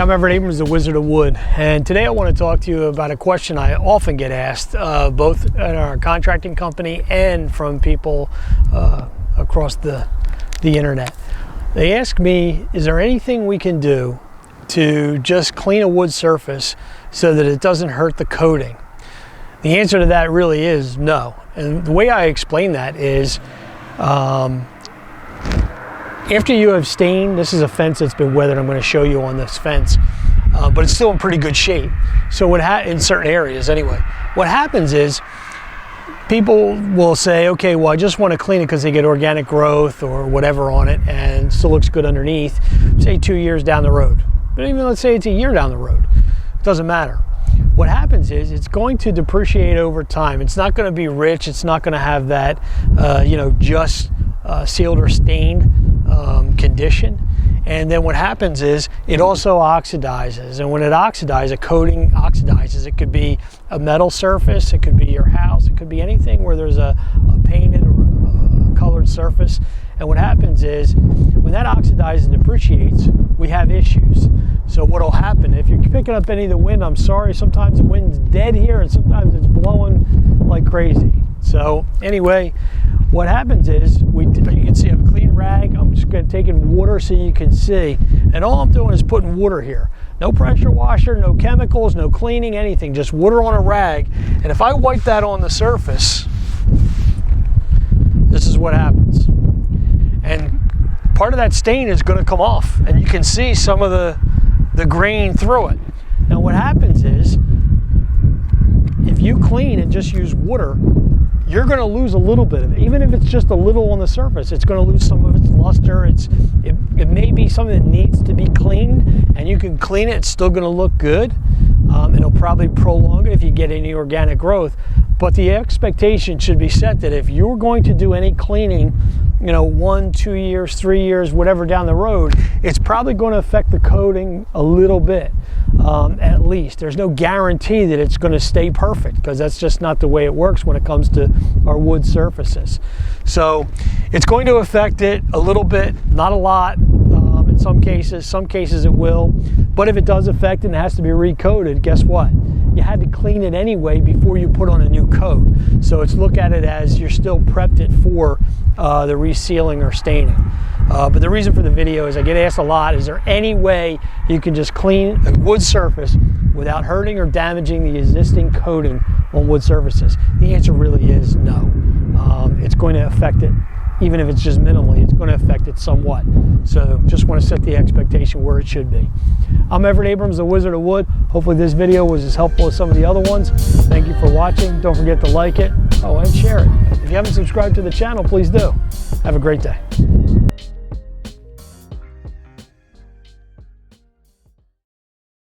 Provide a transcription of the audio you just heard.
I'm Everett Abrams, the Wizard of Wood, and today I want to talk to you about a question I often get asked, both at our contracting company and from people across the internet. They ask me, is there anything we can do to just clean a wood surface so that it doesn't hurt the coating? The answer to that really is no. And the way I explain that is, after you have stained, this is a fence that's been weathered. I'm going to show you on this fence, but it's still in pretty good shape. So in certain areas anyway, what happens is people will say, okay, well, I just want to clean it because they get organic growth or whatever on it and still looks good underneath, say 2 years down the road. But even let's say it's a year down the road, it doesn't matter. What happens is it's going to depreciate over time. It's not going to be rich. It's not going to have that, just sealed or stained condition. And then what happens is it also oxidizes. And when it oxidizes, a coating oxidizes. It could be a metal surface. It could be your house. It could be anything where there's a painted or a colored surface. And what happens is when that oxidizes and depreciates, we have issues. So what will happen, if you're picking up any of the wind, I'm sorry, sometimes the wind's dead here and sometimes it's blowing like crazy. So anyway, what happens is, you can see I have a clean rag. I'm just going to take in water so you can see. And all I'm doing is putting water here. No pressure washer, no chemicals, no cleaning, anything. Just water on a rag. And if I wipe that on the surface, this is what happens. And part of that stain is going to come off. And you can see some of the grain through it. Now what happens is, if you clean and just use water, you're going to lose a little bit of it. Even if it's just a little on the surface, it's going to lose some of its luster. It may be something that needs to be cleaned, and you can clean it. It's still going to look good. It'll probably prolong it if you get any organic growth. But the expectation should be set that if you're going to do any cleaning, 1, 2 years, 3 years, whatever down the road, it's probably going to affect the coating a little bit, at least. There's no guarantee that it's going to stay perfect, because that's just not the way it works when it comes to our wood surfaces. So it's going to affect it a little bit, not a lot. In some cases it will. But if it does affect it and it has to be recoated, guess what? You had to clean it anyway before you put on a new coat. So it's look at it as you're still prepped it for the resealing or staining. But the reason for the video is I get asked a lot, is there any way you can just clean a wood surface without hurting or damaging the existing coating on wood surfaces? The answer really is no. It's going to affect it. Even if it's just minimally, it's going to affect it somewhat. So just want to set the expectation where it should be. I'm Everett Abrams, the Wizard of Wood. Hopefully this video was as helpful as some of the other ones. Thank you for watching. Don't forget to like it, and share it. If you haven't subscribed to the channel, please do. Have a great day.